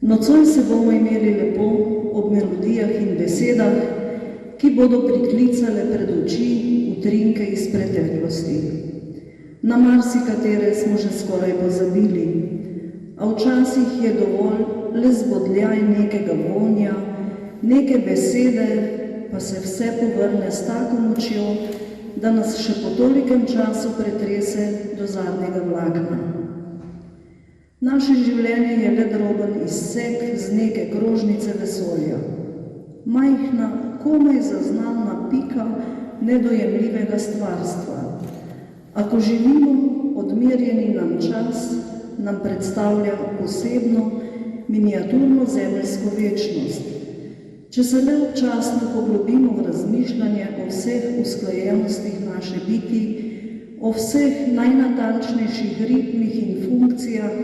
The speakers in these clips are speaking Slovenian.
Nocoj se bomo imeli lepo ob melodijah in besedah, ki bodo priklicale pred oči utrinke iz preteklosti. Na marsikatere smo že skoraj pozabili, a včasih je dovolj le zbodljaj nekega vonja, neke besede, pa se vse povrne s tako močjo, da nas še po tolikem času pretrese do zadnjega vlakna. Naše življenje je le droben izsek z neke krožnice vesolja. Majhna, komaj zaznavna pika nedojemljivega stvarstva. Ako živimo odmerjeni nam čas, nam predstavlja posebno, miniaturno zemeljsko večnost. Če se le občasno poglobimo v razmišljanje o vseh usklajenostih naše biti, o vseh najnatančnejših ritmih in funkcijah,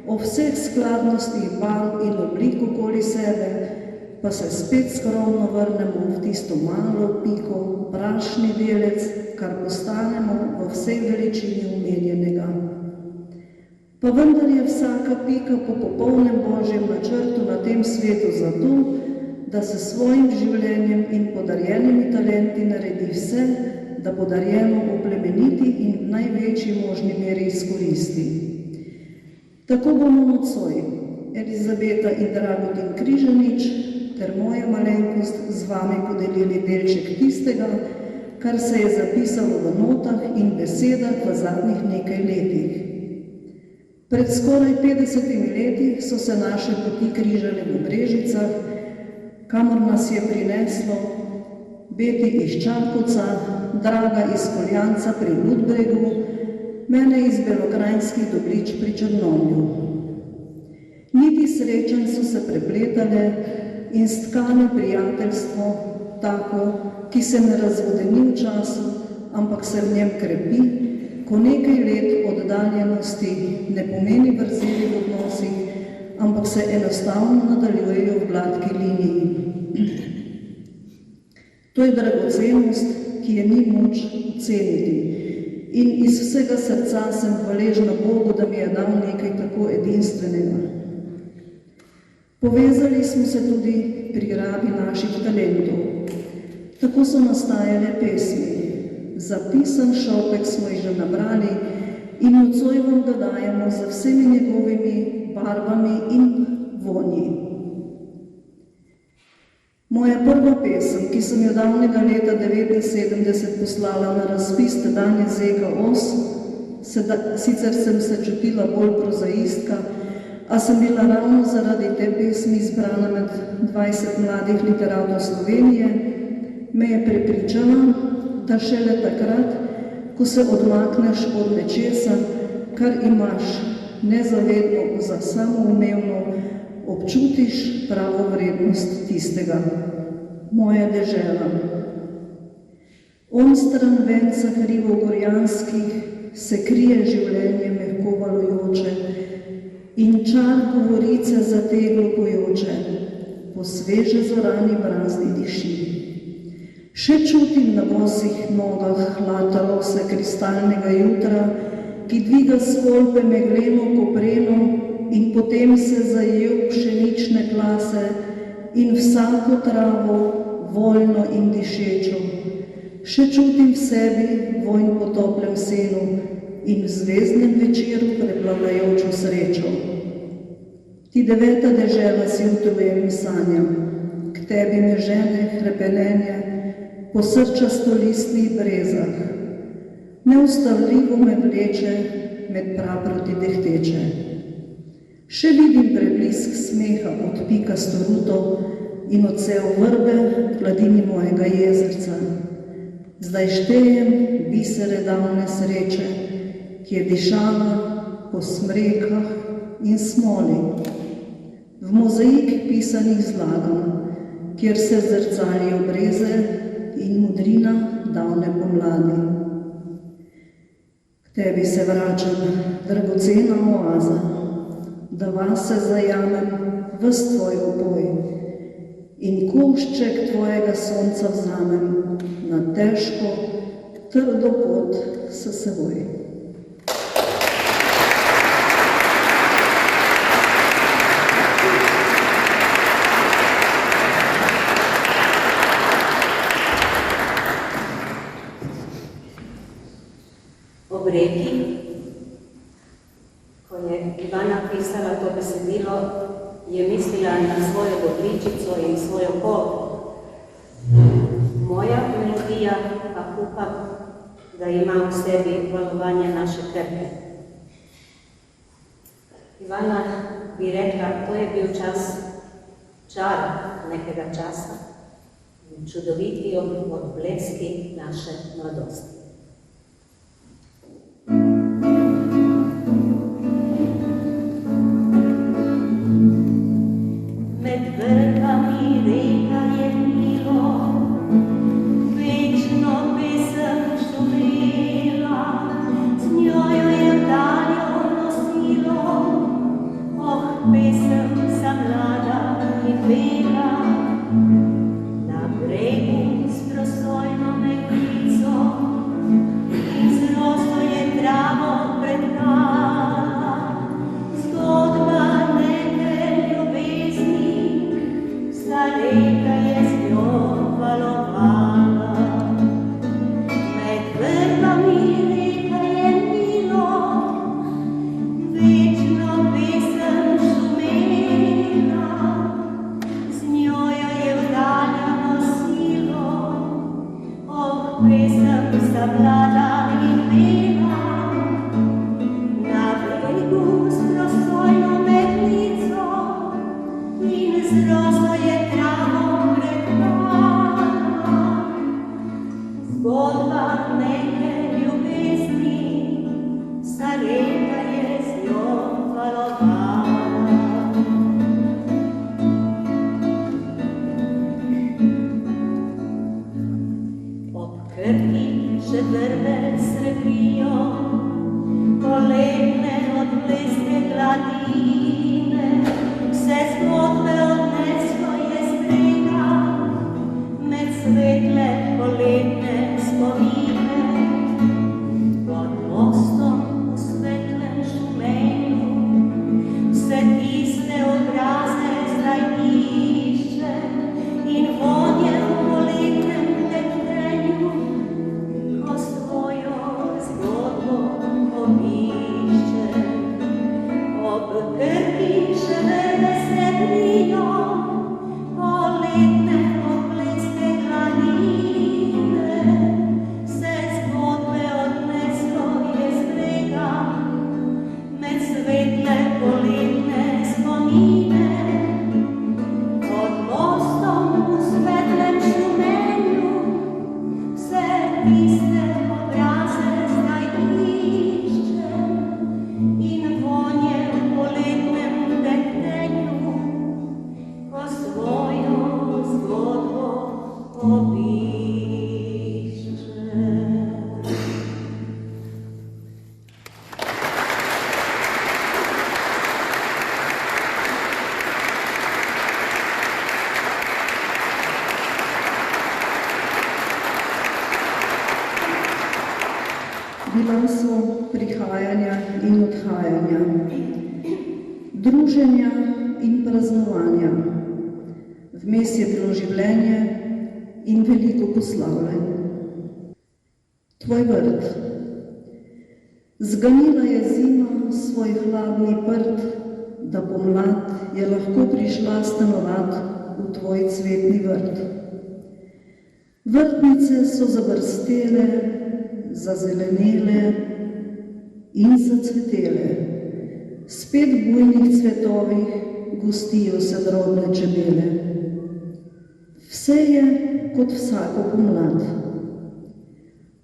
o vseh skladnostih barv in oblik okoli sebe, pa se spet skromno vrnemo v tisto malo piko, prašni delec, kar postanemo v vsej veličini omenjenega. Pa vendar je vsaka pika po popolnem Božjem načrtu na tem svetu zato, da se svojim življenjem in podarjenimi talenti naredi vse, da podarjeno oplemeniti in v največji možni meri izkoristi. Tako bomo nocoj Elizabeta in Dragutin Križanič ter moja malenkost z vami podelili delček tistega, kar se je zapisalo v notah in besedah v zadnjih nekaj letih. Pred skoraj 50 leti so se naše poti križale v Brežicah, kamor nas je prineslo Beti iz Čakovca, Draga iz Poljanca pri Ludbregu, mene iz Belokranjskih Doblič pri Črnomlju. Niti srečanj so se prepletale in stkane prijateljstvo, tako, ki se ne razvodeni v času, ampak se v njem krepi, ko nekaj let oddaljenosti ne pomeni vrzeli v odnosih, ampak se enostavno nadaljujejo v gladki liniji. To je dragocenost, ki je ni moč oceniti. In iz vsega srca sem hvaležna Bogu, da mi je dal nekaj tako edinstvenega. Povezali smo se tudi pri rabi naših talentov. Tako so nastajale pesmi. Zapisan šopek smo jih že nabrali in nocoj vam ga dajemo z vsemi njegovimi barvami in vonji. Moja prva pesem, ki sem jo davnega leta 1979 poslala na razpis tedanje ZKOS, sicer sem se čutila bolj prozaistka, a sem bila ravno zaradi te pesmi izbrana med 20 mladih literatov Slovenije, me je prepričala, da šele takrat, ko se odmakneš od nečesa, kar imaš nezavedno za samoumevno, občutiš pravo vrednost tistega. Moja dežela. Onstran venca hrivogorjanskih se krije življenje mehko valujoče in čar govorice zateglo pojoče, po sveže zorani brazdi diši. Še čutim na bosih nogah hlad rose kristalnega jutra, ki dviga skolpe megleno kopreno in potem se zajel pšenične klase in vsako travo voljno in dišečo. Še čutim v sebi vojn po toplem senu in v zvezdnem večeru preplavljajočo srečo. Ti deveta dežela si utrujenim sanjam, k tebi me žene hrepenenje po srčastolistnih brezah. Neustavljivo me vleče med praproti dehteče. Še vidim preblisk smeha od pikasto ruto in odsev vrbe v gladini mojega jezerca. Zdaj štejem bisere davne sreče, ki je dišala po smrekah in smoli. V mozaik pisanih zlagam, kjer se zrcalijo breze in modrina davne pomladi. K tebi se vračam, dragocena oaza, da vase zajamem ves tvoj opoj in košček tvojega sonca vzamem na težko, trdo pot s seboj. Ob reki, ko je Ivana pisala to besedilo, je mislila na svojo bogličico in svojo kolo. Moja melodija pa upam, da ima v sebi valovanje naše krpe. Ivana bi rekla, to je bil čar nekega časa in čudoviti odbleski naše mladosti. so prihajanja in odhajanja, druženja in praznovanja. Vmes je bilo življenje in veliko poslavljanj. Tvoj vrt. Zganila je zima svoj hladni prt, da pomlad je lahko prišla stanovat v tvoj cvetni vrt. Vrtnice so zabrstele, zazelenele in zacvetele. Spet v bujnih cvetovih gostijo se drobne čebele. Vse je kot vsako pomlad.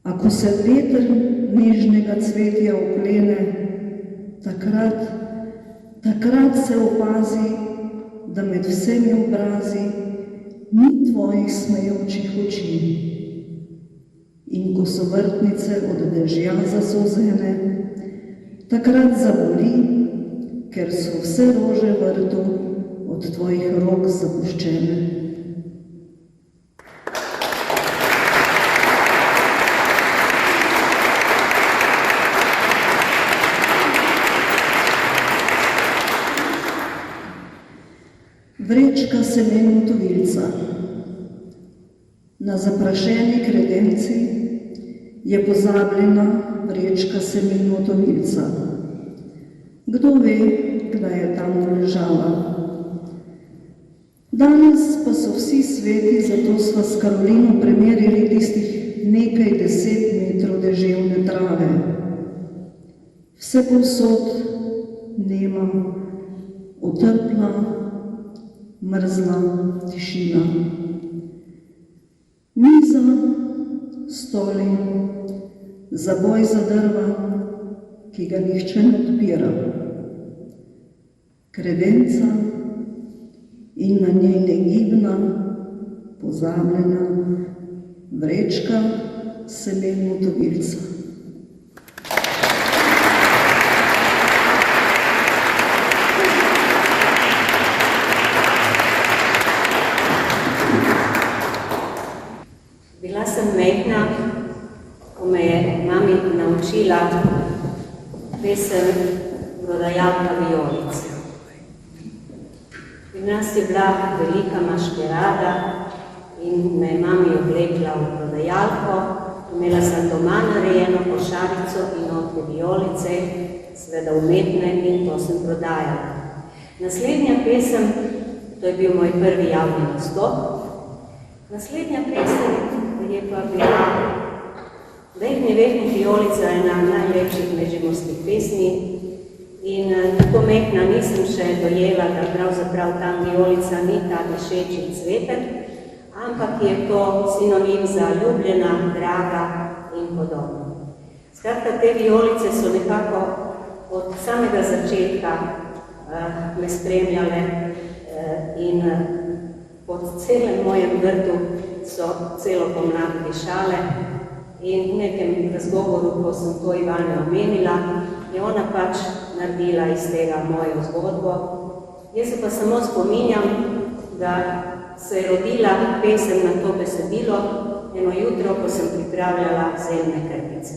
A ko se veter nežnega cvetja oklene, takrat se opazi, da med vsemi obrazi ni tvojih smejočih oči. In ko so vrtnice od dežja zasozene, takrat zaboli, ker so vse rože vrtu od tvojih rok zapuščene. Vrečka semen motovilca. Na zaprašeni kredenci je pozabljena vrečka semen motovilca. Kdo ve, kdaj je tam ležala? Danes pa so vsi sveti, zato sva s Karolino premerili tistih nekaj 10 metrov deževne trave. Vse povsod nema, otrpla, mrzla tišina. Miza, stoli, zaboj za drva, ki ga nihče ne odpira. Kredenca in na njej negibna, pozabljena vrečka semen motovilca. Bila sem majhna, ko me je mami naučila pesem Prodajalka vijolic. Pri nas je bila velika maškerada in me je mami oblekla v prodajalko. Imela sem doma narejeno košarico in notri vijolice, seveda umetne, in to sem prodajala. Naslednja pesem, to je bil moj prvi javni nastop. Naslednja pesem je pa bila Vehni, vehni vijolica, ena najlepših međimurskih pesmi. In tako mehna nisem še dojela, da pravzaprav tam vijolica ni ta dišeči cvetek, ampak je to sinonim za ljubljena, draga in podobno. Skratka, te vijolice so nekako od samega začetka me spremljale in po celem mojem vrtu so celo pomlad dišale. In v nekem razgovoru, ko sem to Ivane omenila, je ona pač naredila iz tega mojo zgodbo. Jaz se pa samo spominjam, da se je rodila pesem na to besedilo eno jutro, ko sem pripravljala zelne krpice.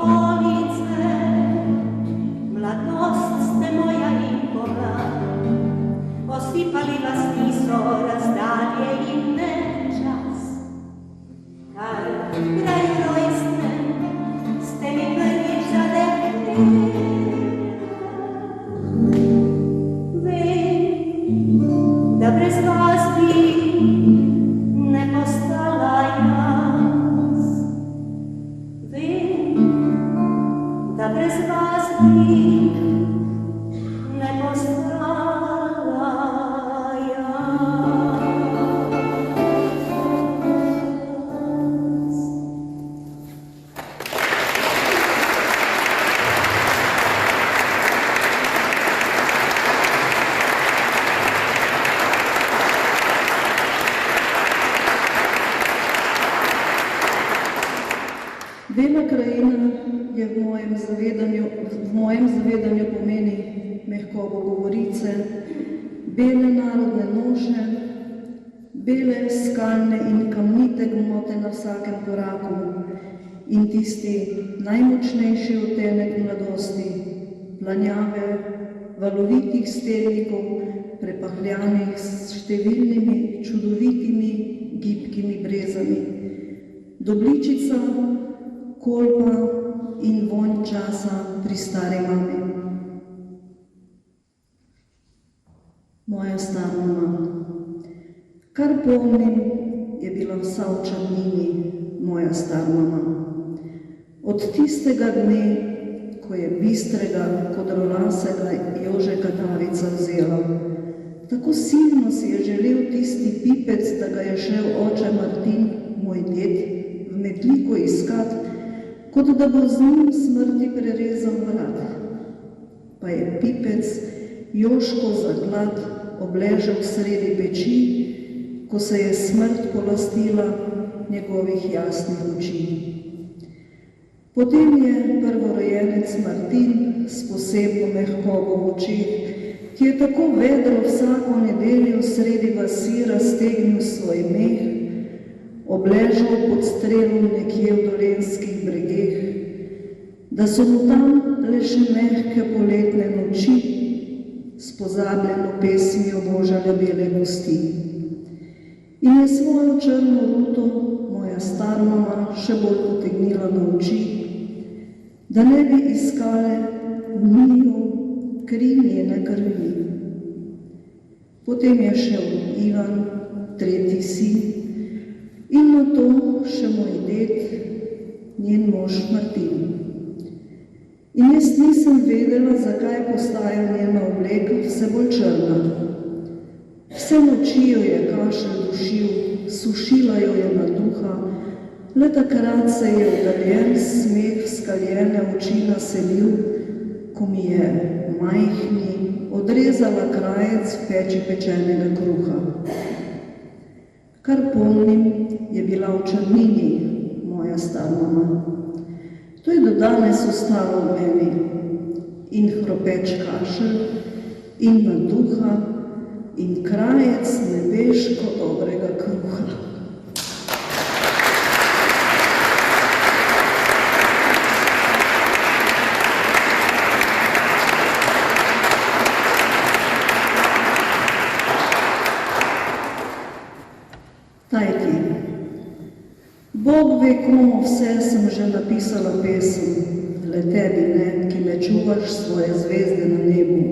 okolice, mladost ste moja in porad, osipali vas niso razdalje in ne čas. Kar kraju rojstven ste mi prvič zadehli. Da brez vas bi ne postala jaz. Vem, da brez vas bi ne postala jaz. Bela krajina je v mojem zavedanju pomeni mehkobo govorice, bele narodne noše, bele skalne in kamnite gmote na vsakem koraku in tisti najmočnejši odtenek mladosti, planjave, valovitih stelnikov, prepahljanih s številnimi čudovitimi gibkimi brezami, dobličica, kolpa in vonj časa pri stari mami. Moja stara mama. Kar pomnim, je bila vsa v črnini moja stara mama. Od tistega dne, ko je bistrega, kodrolasega Jožeka Tavica vzela. Tako silno si je želel tisti pipec, da ga je šel oče Martin, moj ded, v metliko iskat, kot da bo z njim smrti prerezal vrat. Pa je pipec Jožko zaglad obležal sredi peči, ko se je smrt polastila njegovih jasnih oči. Potem je prvorojenec Martin s posebno mehkobo v očih, ki je tako vedro vsako nedeljo sredi vasi raztegnil svoj meh, obležal pod strelom nekje v dolenskih bregeh, da so mu tam le še mehke poletne noči s pozabljeno pesmijo božale bele gosti. In je svojo črno ruto moja stara mama še bolj potegnila na oči, da ne bi iskale v njiju kri njene krvi. Potem je šel Ivan, tretji sin, in na to še moj ded, njen mož Martin. In jaz nisem vedela, zakaj postaja njena obleka vse bolj črna. Vse noči jo je kašelj dušil, sušila jo je na duha, le takrat se je oddaljen smeh v skaljene oči naselil, ko mi je majhni odrezala krajec v peči pečenega kruha. Kar pomnim, je bila v črnini moja stara mama. To je do danes ostalo v meni, in hropeč kašelj, in na duha, in krajec nebeško dobrega kruha. Tajki, Bog ve, komu vse sem že napisala pesem, le tebi ne, ki me čuvaš svoje zvezde na nebu.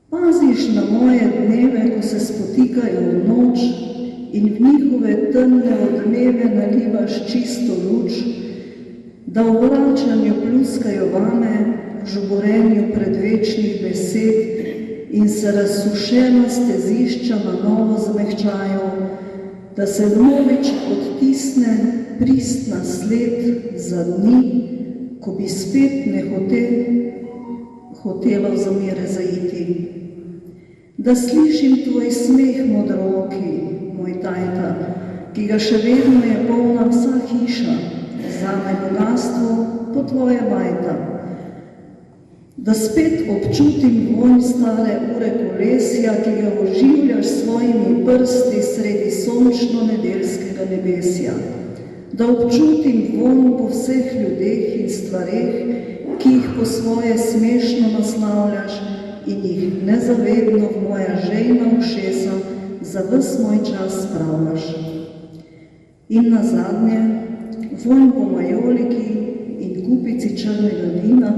Paziš na moje dneve, ko se spotikajo v noč in v njihove temne odmeve nalivaš čisto luč, da v vračanju pljuskajo vame, v žuborenju predvečnih besed in se razsušena stezišča na novo zmehčajo, da se vnovič odtisne pristna sled za dni, ko bi spet ne hotela v zamere zaiti. Da slišim tvoj smeh, modrooki, moj tajta, ki ga še vedno je polna vsa hiša, zame bogastvo po tvoje bajta. Da spet občutim vonj stare ure kolesja, ki ga oživljaš s svojimi prsti sredi sončno nedeljskega nebesja. da občutim vonj po vseh ljudeh in stvareh, ki jih po svoje smešno naslavljaš in jih nezavedno v moja žejna ušesa za ves moj čas spravljaš. In nazadnje, vonj po majoliki in kupici črnega vina,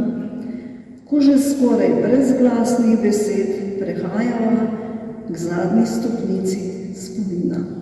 ko že skoraj brez glasnih besed prehajava k zadnji stopnici spomina.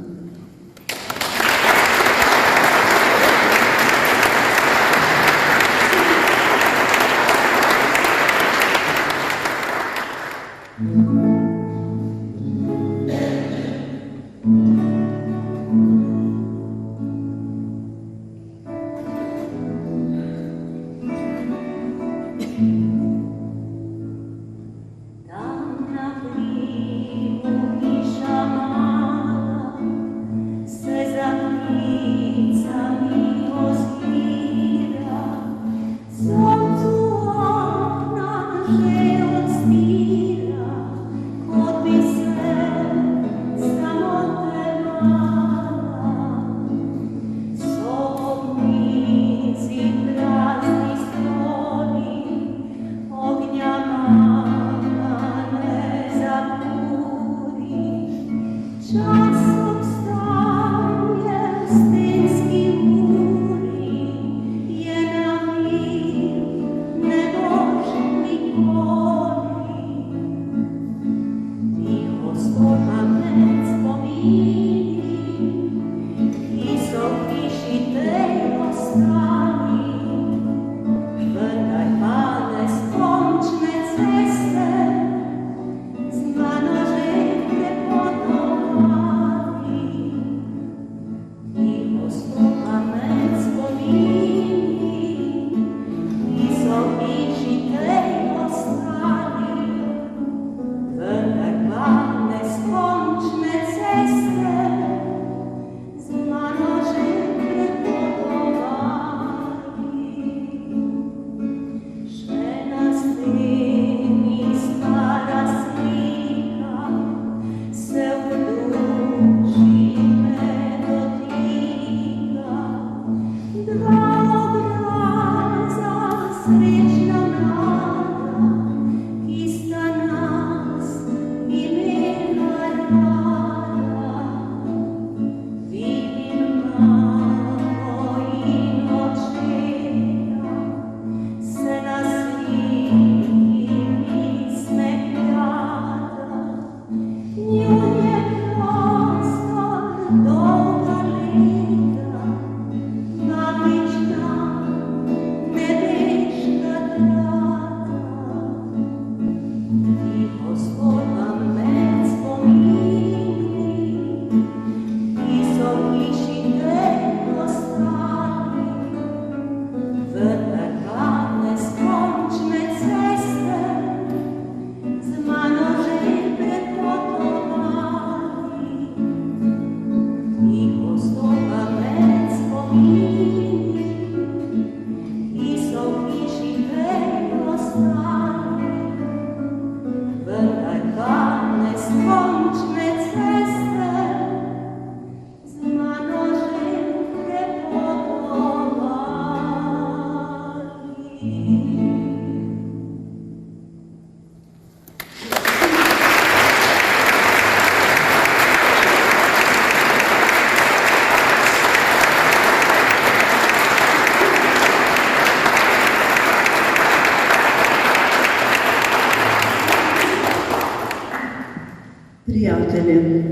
Prijatelje,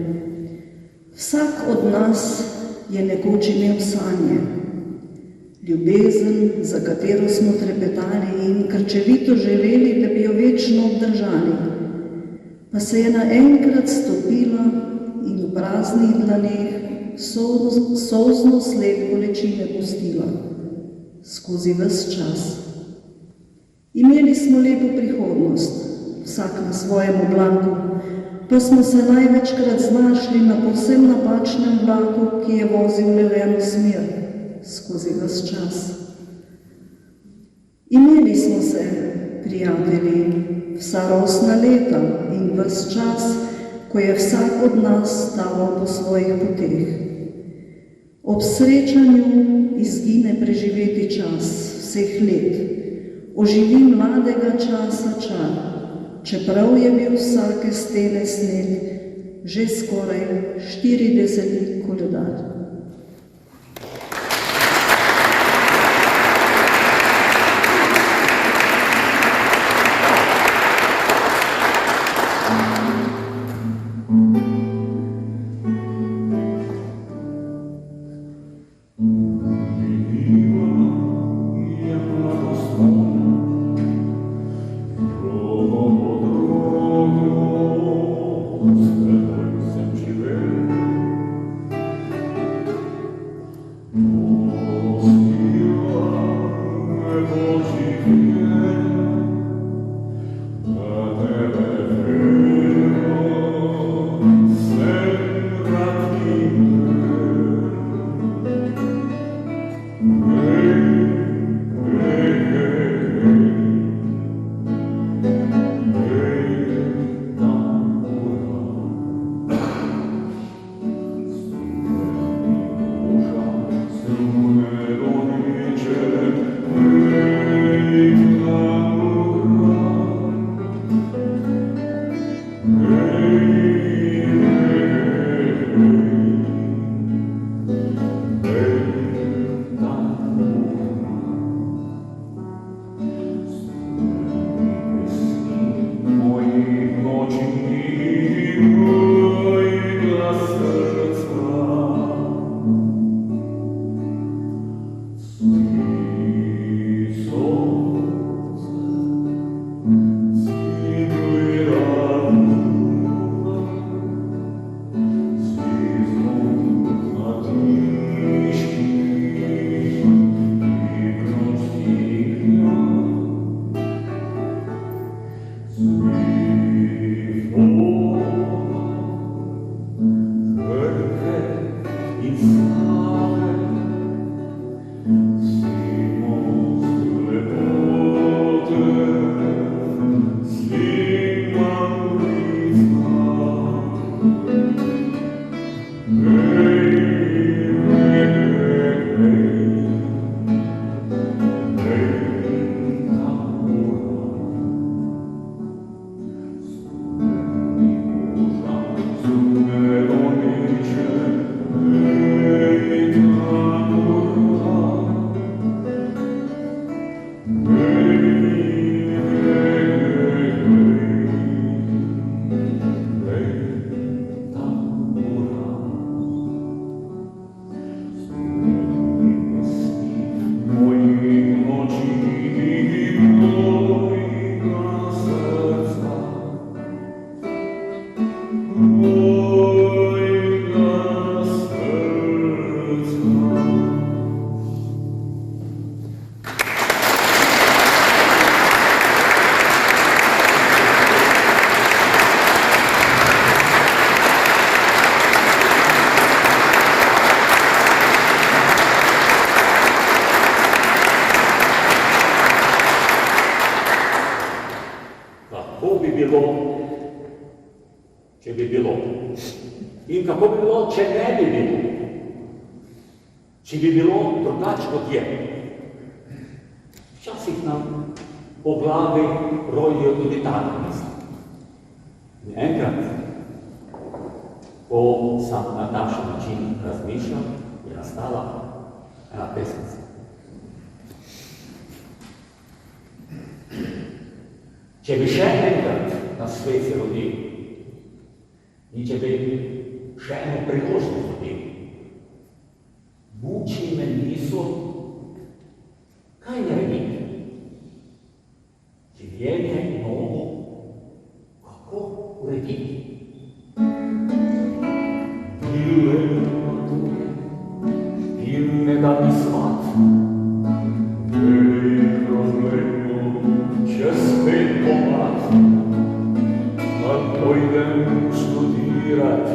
vsak od nas je nekoč imel sanje, ljubezen, za katero smo trepetali in krčevito želeli, da bi jo večno obdržali, pa se je naenkrat stopila in v praznih dlaneh solzno sled bolečine pustila skozi ves čas. Imeli smo lepo prihodnost, vsak na svojem oblaku, pa smo se največkrat znašli na povsem napačnem vlaku, ki je vozil le v eno smer skozi ves čas. Imeli smo se, prijatelji, vsa rosna leta in ves čas, ko je vsak od nas staval po svojih poteh. Ob srečanju izgine preživeti čas vseh let, oživi mladega časa čar, čeprav je bil vsake stene sneg že skoraj 40 koledar. Če bi bilo. In kako bi bilo, če ne bi bilo? Če bi bilo drugače, kot je. Včasih nam po glavi rojijo tudi take misli. In enkrat, ko sem na takšen način razmišljal, je nastala ena pesmica. Če bi še enkrat na svet se rodil, in če bi še eno priložnost dobil, muči me niso, kaj narediti? Življenje novo, kako urediti? Bile matuje, in ne da bi svat, če spet pomlad, da pojdem študirat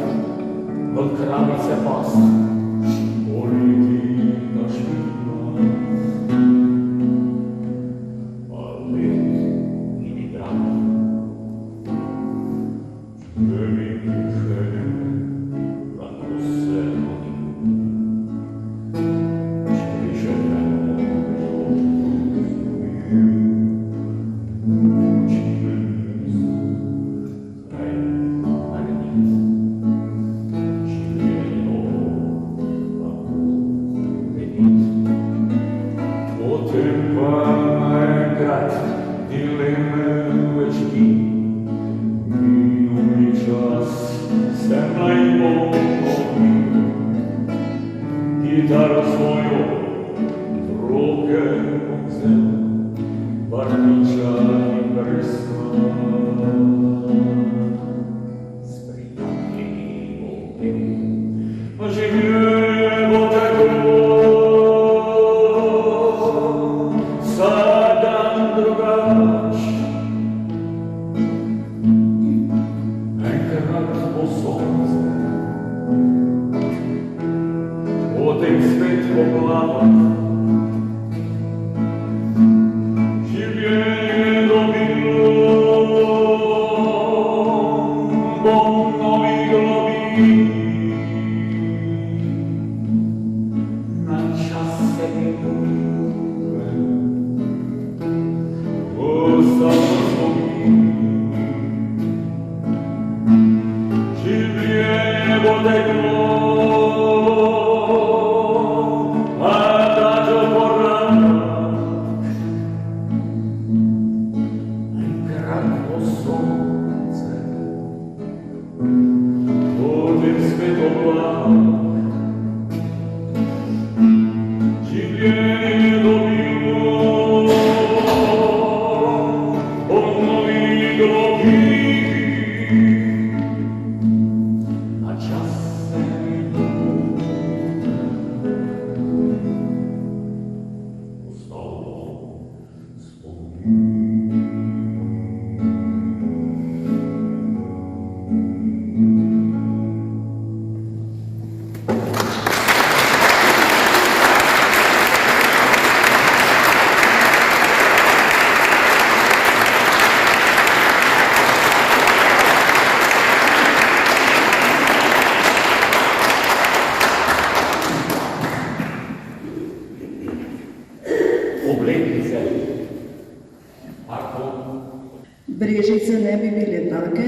Brežice ne bi bile take,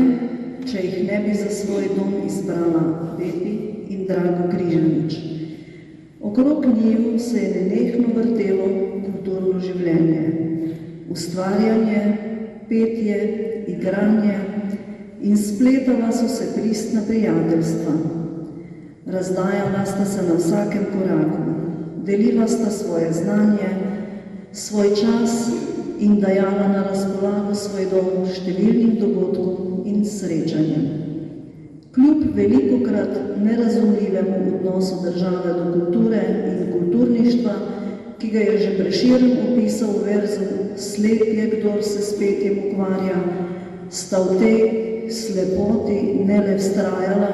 če jih ne bi za svoj dom izbrala Bepi in Drago Križanič. Okrog njiju se je nenehno vrtelo kulturno življenje, ustvarjanje, petje, igranje in spletala so se pristna prijateljstva. Razdajala sta se na vsakem koraku, delila sta svoje znanje, svoj čas in dajala na razpolago svoj dom številnim dogodkom in srečanjem. Kljub velikokrat nerazumljivemu odnosu države do kulture in kulturništva, ki ga je že Prešeren opisal v verzu Slep je, kdor se s petjem ukvarja, sta v tej slepoti ne le vztrajala,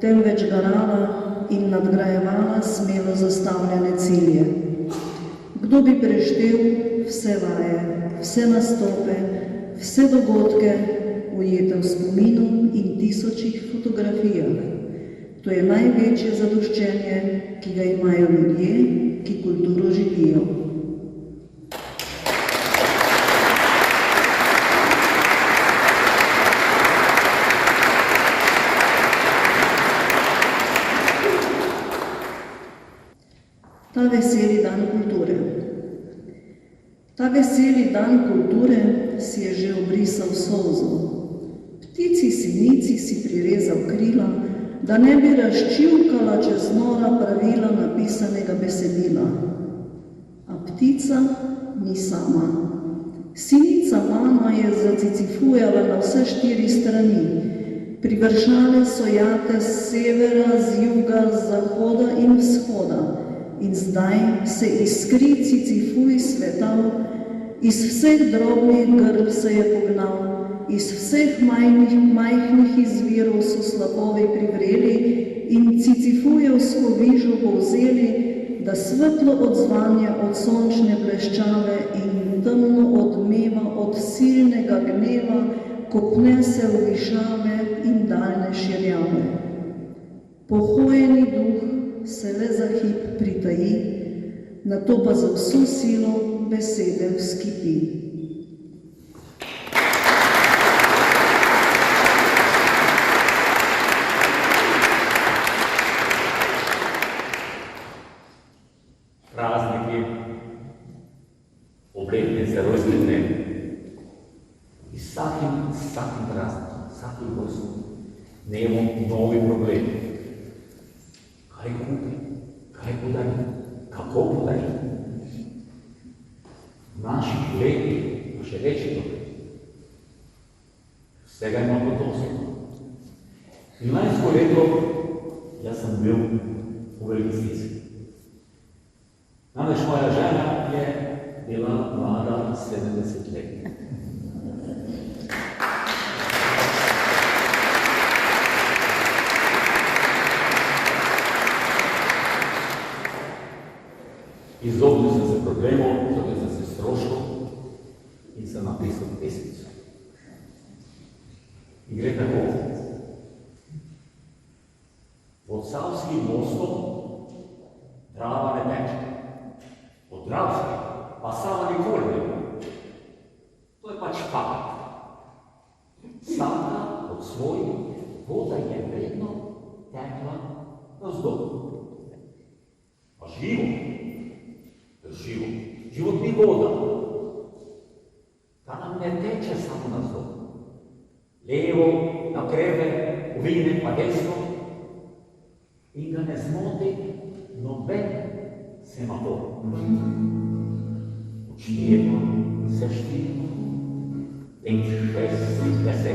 temveč garala in nadgrajevala smelo zastavljene cilje. Kdo bi preštel vse vaje, vse nastope, vse dogodke, ujete v spominu in tisočih fotografijah. To je največje zadoščenje, ki ga imajo ljudje, ki kulturo živijo. Ta veseli dan kulture. Ta veseli dan kulture si je že obrisal solzo. Ptici sinici si prirezal krila, da ne bi razčivkala čez nora pravila napisanega besedila. A ptica ni sama. Sinica mama je zacicifujala na vse 4 strani. Privršale so jate z severa, z juga, z zahoda in vzhoda. In zdaj se iskri cicifuj svetal, iz vseh drobnih grl se je pognal, iz vseh majhnih izvirov so slapovi privreli in cicifujevsko vižo povzeli, da svetlo odzvanja od sončne bleščave in temno odmeva od silnega gneva, ko pne se v višave in daljne širjave. Pohojeni duh se le za hip pritaji, nato pa za vso silo besede vzkipi. Prazniki, obletnice, rojstni dnevi. In vsakim praznikom, vsakim rojstnim dnevom novi problemi. Kaj kupi, kaj podari, kako podari. naših letih, pa še več je to. Vsega ima kot osebno. In lansko leto jaz sem bil v veliki stiski. Namreč moja žena je bila mlada 70 let. Izognil sem se problemov, izognil sem se stroškov in sem napisal pesmico. In gre tako. Pod Savskim mostom Drava ne teče. Od Dravske pa Sava nikoli ne bo. To je pač fakt. Vsaka od svojih voda je vedno tekla navzdol. Pa živo. Živo. Život ni voda. Ta nam ne teče samo navzdol. Levo, nakreve, ovine pa desno. In ga ne zmoti noben semafor. Odštijemo, seštijemo, 5, 6, 10.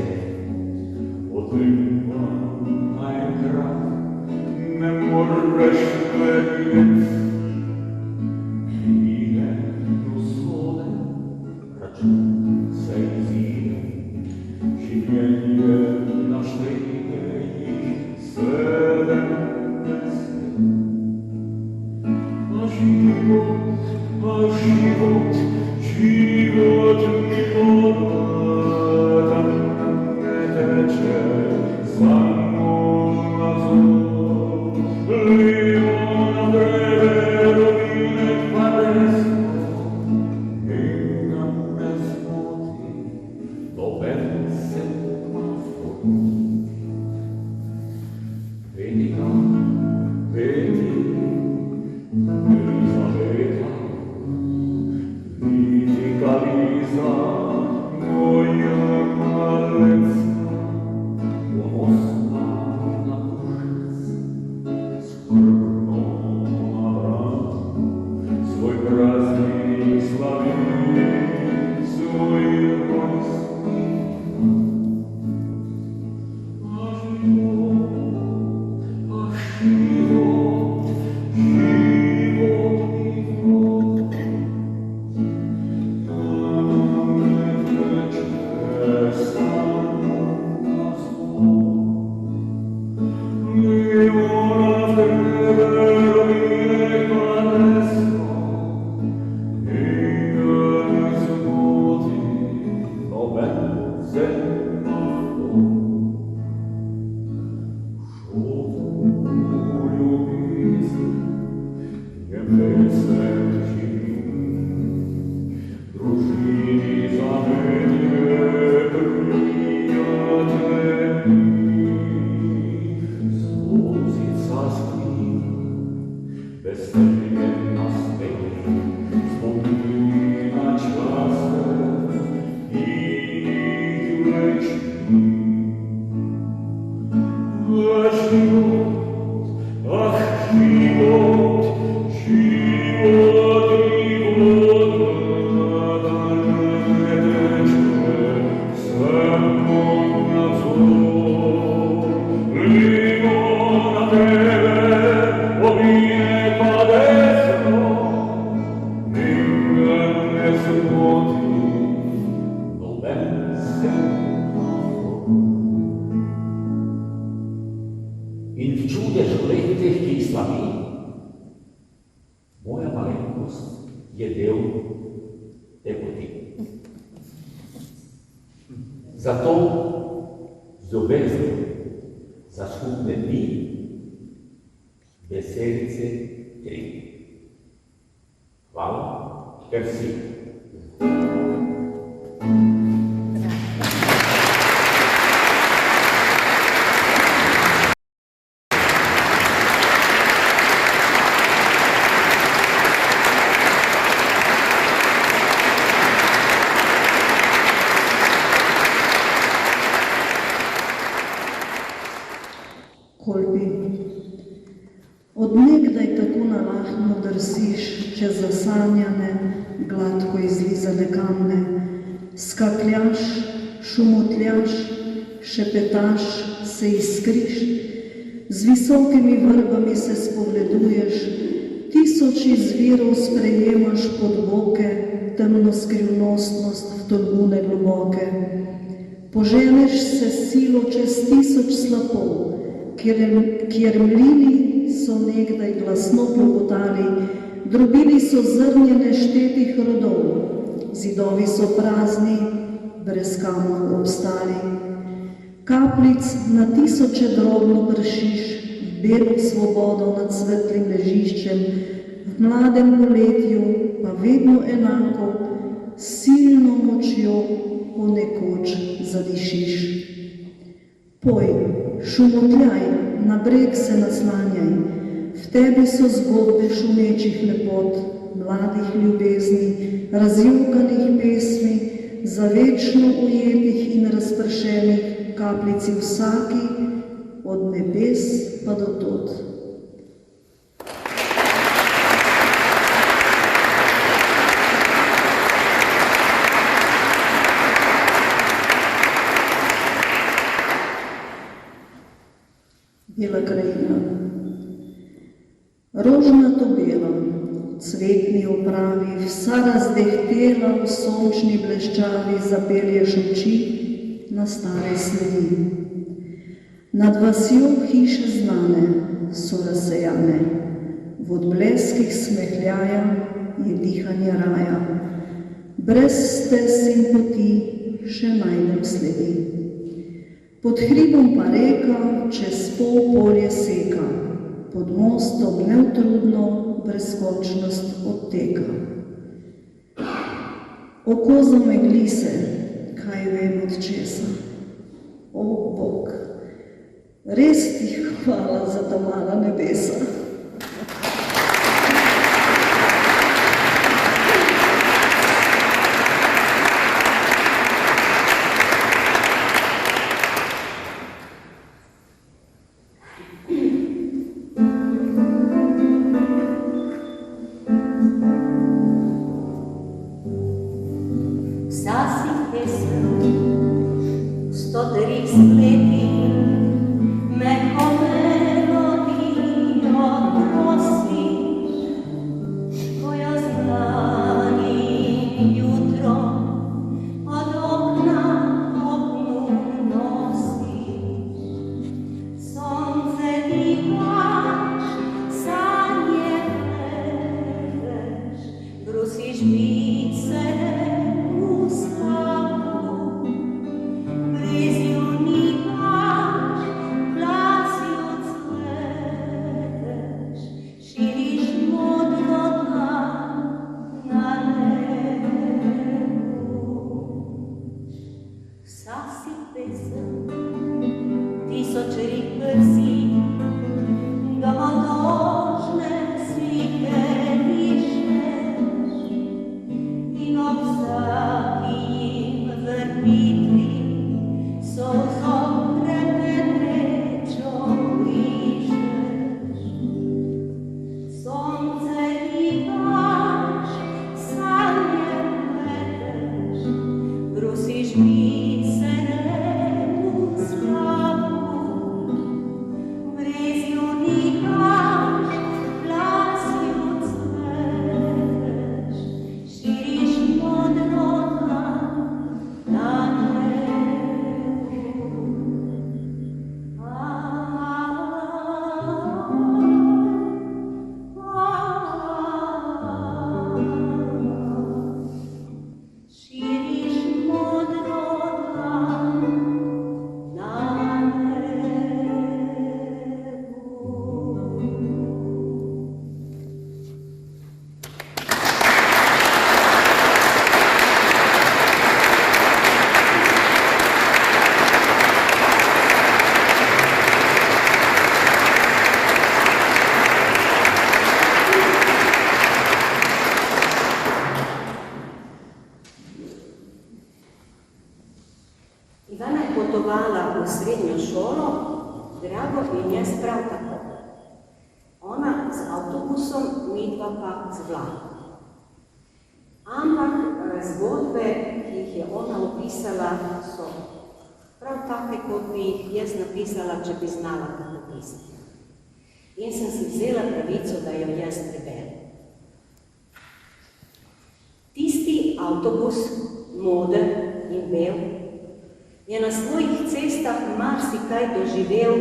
Odliva naenkrat ne moreš verjeti. Pride do sode, račun se izide, življenje našteje jih 70. Život mi voda ne teče samo navzdol. Livo na dreve rovine pa desno in ga ne zmoti noben semafor. Vedi ga, vedi, Elizabeta, Liza, moja malecka, ponosna na dušec, skrbno na vrat, svoj praznik slavi, svoj rojstni dan. A život, In v čudežu letih, ki jih slavi, moja malenkost je del te poti. Zato z ljubeznijo za skupne dni veselice 3. Hvala, ker si. Kolpi, od nekdaj tako nalahno drsiš čez zasanjane, gladko gladko izlizane kamne, skakljaš, šumotljaš, šepetaš, se iskriš, z visokimi vrbami se spogleduješ, tisoč izvirov sprejemaš pod boke, temno skrivnostnost v tolmune globoke. Poženeš se silo čez tisoč slapov, kjer mlini so nekdaj glasno klopotali, drobili so zrnje neštetih rodov, zidovi so prazni, brez kamnov obstali. Kapljic na tisoče drobno pršiš, v belo svobodo nad svetlim ležiščem, v mladem poletju pa vedno enako, silno močjo ponekoč zadišiš. Poj, šumotljaj, na breg se naslanjaj, v tebi so zgodbe šumečih lepot, mladih ljubezni, razjokanih pesmi, za večno ujetih in razpršenih, kapljici vsaki, od nebes pa do tod. Bela krajina. Rožnato bela, v cvetni opravi, vsa razdehtela v sončni bleščavi, zapelješ oči na stare sledi. Nad vasjo hiše znane so razsejane, v odbleskih smehljaja je dihanje raja. Brez stez in poti še najdem sledi. Pod hribom pa reka čez pol polje seka, pod mostom neutrudno brezkončnost odteka. Oko zamegli se, kaj vem od česa. O, Bog, res ti hvala za ta mala nebesa. Potovala v srednjo šolo, Drago in jaz prav tako. Ona z avtobusom, midva pa z vlakom. Ampak zgodbe, ki jih je ona opisala, so prav take, kot bi jih jaz napisala, če bi znala napisati. In sem si vzela pravico, da jo jaz preberem. Tisti avtobus, moder in bel, je na svojih cestah marsikaj doživel,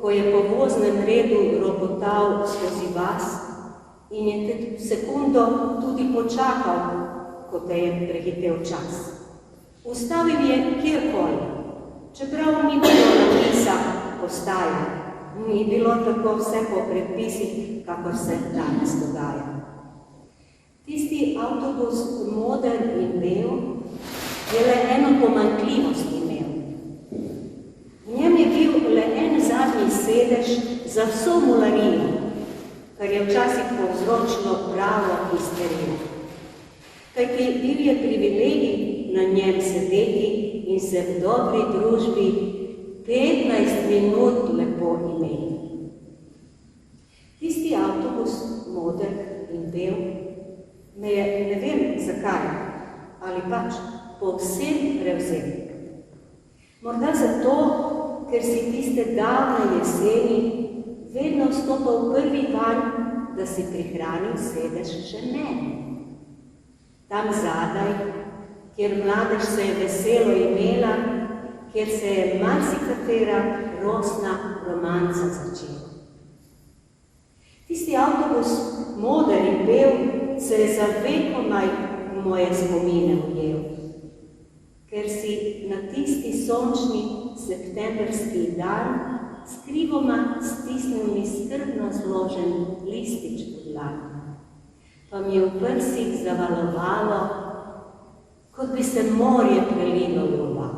ko je po voznem redu ropotal skozi vas in je te sekundo tudi počakal, ko te je prehitel čas. Ustavil je kjerkoli, čeprav ni bilo napisa postaja, ni bilo tako vse po predpisih, kakor se danes dogaja. Tisti avtobus, moder in bel, je le eno pomanjkljivost imel. V njem je bil le en zadnji sedež za vso mularijo, kar je včasih povzročilo pravo histerijo. Kajti bil je privilegij na njem sedeti in se v dobri družbi 15 minut lepo imeti. Tisti avtobus, moder in bel, me je, ne vem zakaj, ali pač povsem prevzel. Morda zato, ker si tiste davne jeseni vedno vstopal prvi van, da si prihranil sedež še meni. Tam zadaj, kjer mladež se je veselo imela, kjer se je marsikatera rosna romanca začela. Tisti avtobus, moder in bel, se je za vekomaj v moje spomine ujel, ker si na tisti sončni septembrski dan skrivoma stisnil mi skrbno zložen listič v dlan, pa mi je v prsih zavalovalo, kot bi se morje prelilo ljubav.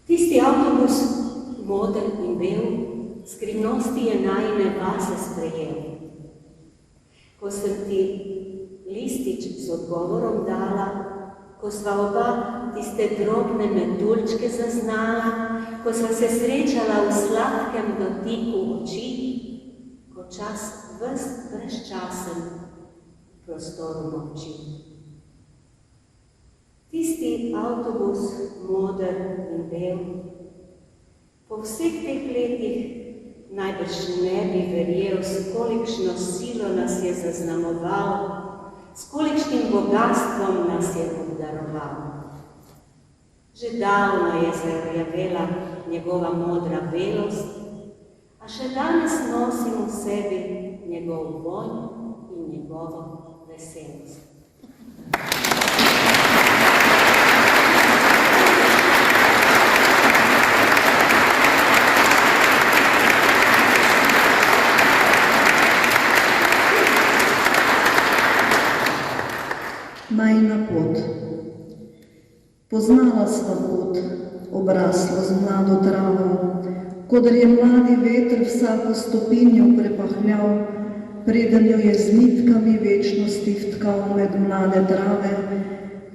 Tisti avtobus, moder in bel, skrivnosti je najine vase sprejel. Ko sem ti listič z odgovorom dala, ko sva oba tiste drobne metuljčke zaznala, ko sva se srečala v sladkem dotiku oči, ko čas ves brezčasen v prostoru molči. Tisti avtobus, moder in bel, po vseh teh letih najbrž ne bi verjel, s kolikšno silo nas je zaznamoval, s kolikšnim bogastvom nas je obdaroval. Že davno je zarjavela njegova modra belost, a še danes nosim v sebi njegov vonj in njegovo veselost. Najina pot. Poznala sva pot, obraslo z mlado travo, kodar je mladi veter vsako stopinjo prepahljal, preden jo je z nitkami večnosti vtkal med mlade trave,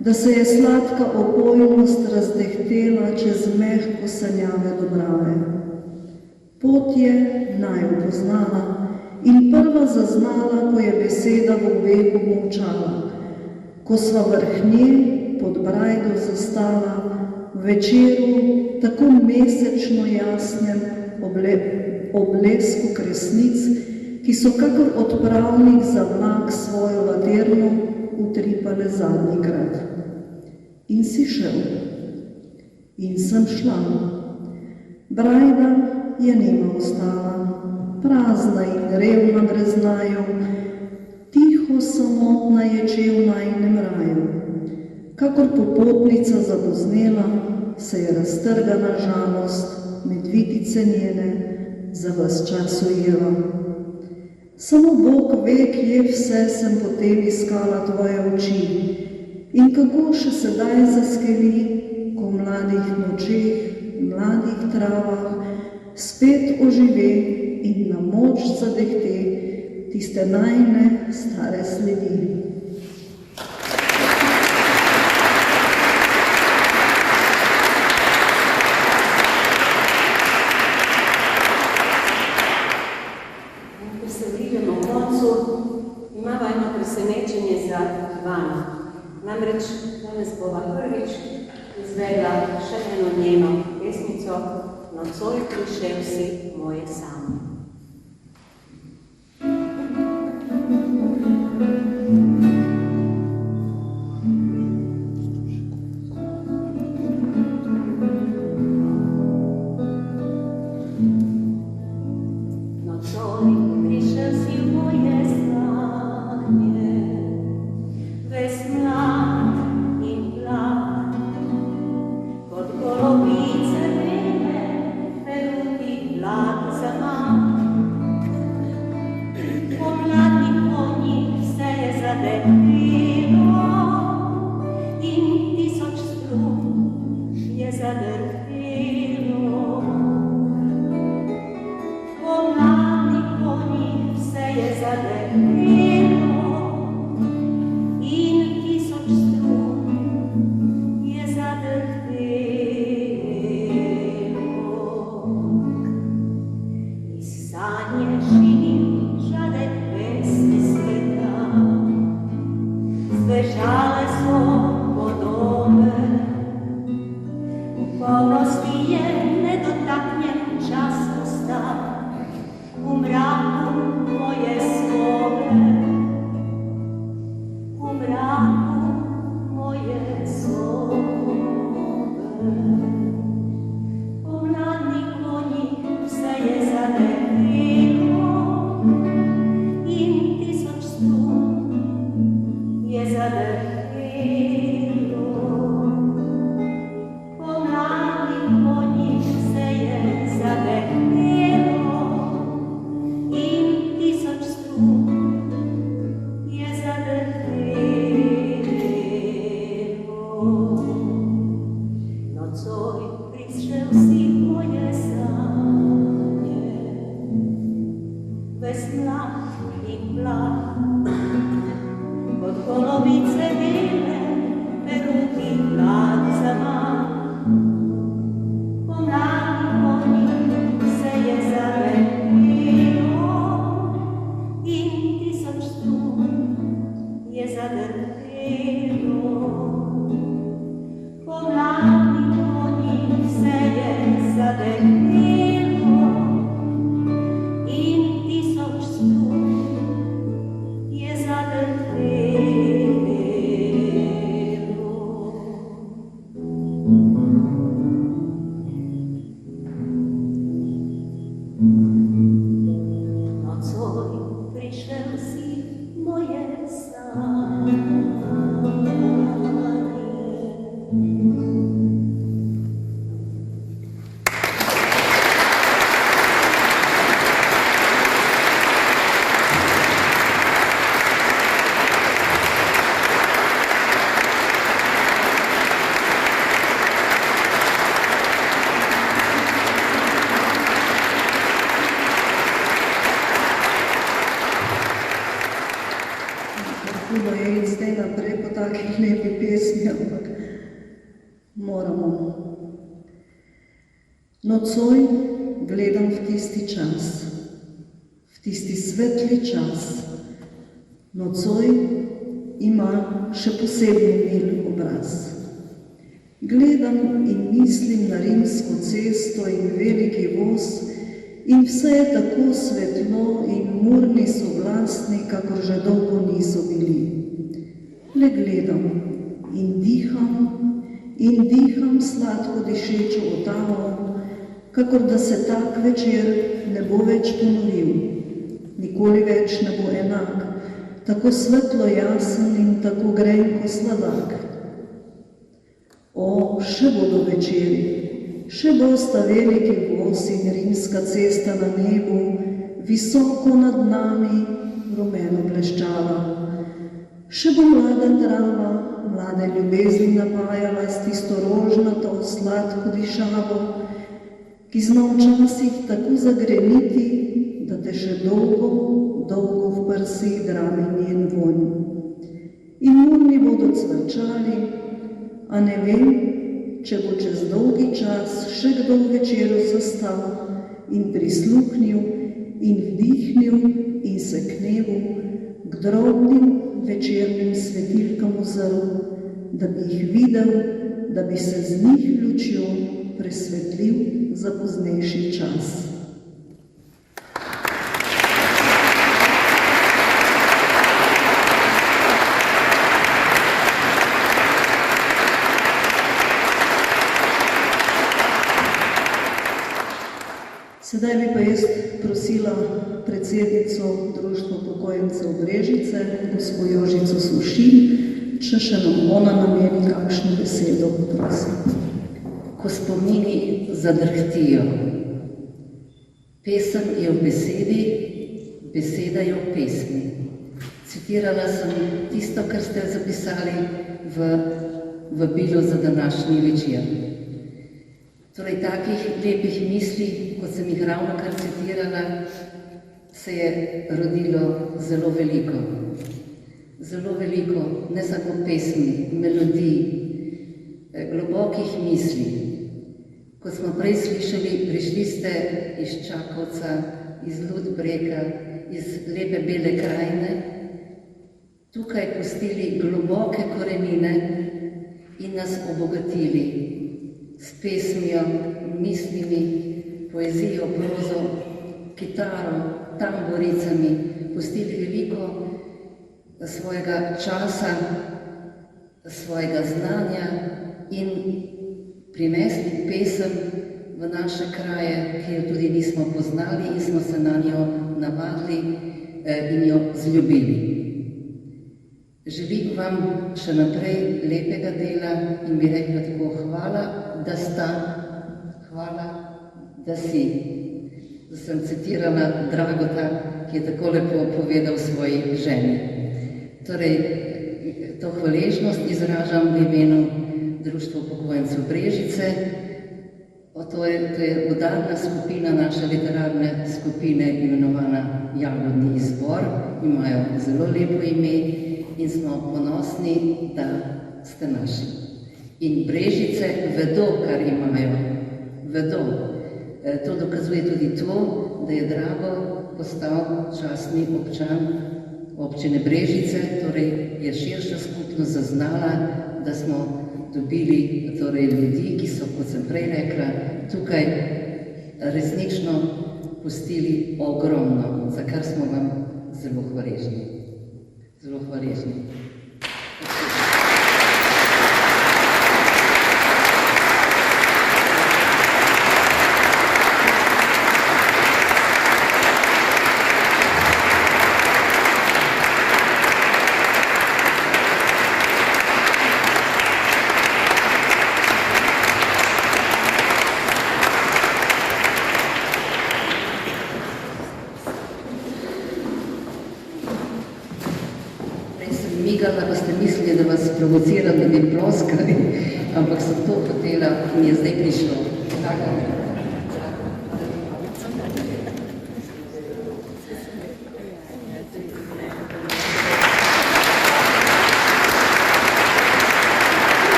da se je sladka opojnost razdehtela čez mehko sanjave dobrave. Pot je naju poznala in prva zaznala, ko je beseda v obehu molčala, ko sva vrh nje pod brajdo zastala, v večeru tako mesečno jasnem oblesku kresnic, ki so kakor odpravnik za vlak svojo laterno utripale zadnjikrat. In si šel. In sem šla. Brajda je nema ostala, prazna in revna brez naju, tiho samotna je čel najinem raju. Kakor popotnica zapoznela, se je raztrgana žalost med vitice njene za ves čas ujela. Samo Bog ve, kje vse sem potem iskala tvoje oči in kako še sedaj zaskeli, ko v mladih nočeh, mladih travah spet ožive in na moč zadehte tiste najine stare sledi. Ko se vridemo v koncu, imamo eno presenečenje za za vami. Namreč danes bova prvič izvedla še eno njeno pesmico Nocoj prišel si moje same. Nocoj gledam v tisti čas, v tisti svetli čas. Nocoj ima še posebno mil obraz. Gledam in mislim na Rimsko cesto in veliki voz in vse je tako svetlo in murni so glasni, kakor že dolgo niso bili. Le gledam in diham sladko dišečo otavo, kakor da se tak večer ne bo več ponovil, nikoli več ne bo enak, tako svetlo jasen in tako grenko sladak. O, še bodo večeri, še bosta veliki voz in Rimska cesta na nebu, visoko nad nami, rumeno bleščala. Še bo mlada trava, mlade ljubezni napajala s tisto rožnato, sladko dišavo, ki zna včasih tako zagreniti, da te še dolgo, dolgo v prsih drami njen vonj. In murni bodo cvrčali, a ne vem, če bo čez dolgi čas še kdo v večeru zastal in prisluhnil in vdihnil in se k nebu, k drobnim večernim svetilkam ozrl, da bi jih videl, da bi se z njih lučjo presvetlil za poznejši čas. Sedaj bi pa jaz prosila predsednico Društva upokojencev Brežice, gospo Jožico Sušin, če še nam ona nameni kakšno besedo, prosim. Ko spomini zadrhtijo. Pesem je v besedi, beseda je v pesmi. Citirala sem tisto, kar ste zapisali v vabilu za današnji večer. Torej, takih lepih misli, kot sem jih ravnokar citirala, se je rodilo zelo veliko. Zelo veliko, ne samo pesmi, melodij, globokih misli. Kot smo prej slišali, prišli ste iz Čakovca, iz Ludbrega, iz lepe Bele krajine, tukaj pustili globoke korenine in nas obogatili s pesmijo, mislimi, poezijo, prozo, kitaro, tamboricami, pustili veliko svojega časa, svojega znanja in prinesli pesem v naše kraje, ki jo tudi nismo poznali in smo se na njo navadili in jo zljubili. Želim vam še naprej lepega dela in bi rekla tako hvala, da sta, hvala, da si. Da sem citirala Dragota, ki je tako lepo povedal svoji ženi. Torej, to hvaležnost izražam v imenu Društva upokojencev Brežice. To je udarna skupina naše literarne skupine, imenovana Jagodni izbor. Imajo zelo lepo ime in smo ponosni, da ste naši. In Brežice vedo, kar imajo. Vedo. To dokazuje tudi to, da je Drago postal častni občan občine Brežice, torej je širša skupnost zaznala, da smo dobili ljudi, ki so, kot sem prej rekla, tukaj resnično pustili ogromno, za kar smo vam zelo hvaležni. Zelo hvaležni. Da boste mislili, da vas provociram, da bi ploskali, ampak sem to hotela in je zdaj prišlo.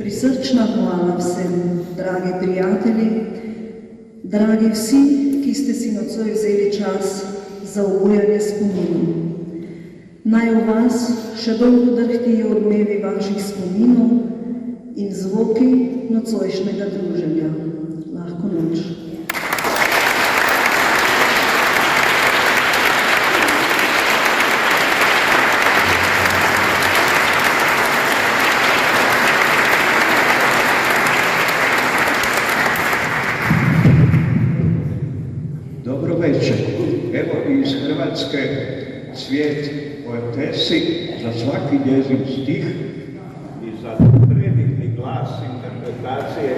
Prisrčna hvala vsem, dragi prijatelji, dragi vsi, ki ste si nocoj vzeli čas za obujanje spominov. Naj v vas še dolgo drhtijo odmevi vaših spominov in zvoki nocojšnjega druženja. Lahko noč. Evo iz cvijet poetesi za svaki njezin stih i za predivni glas interpretacije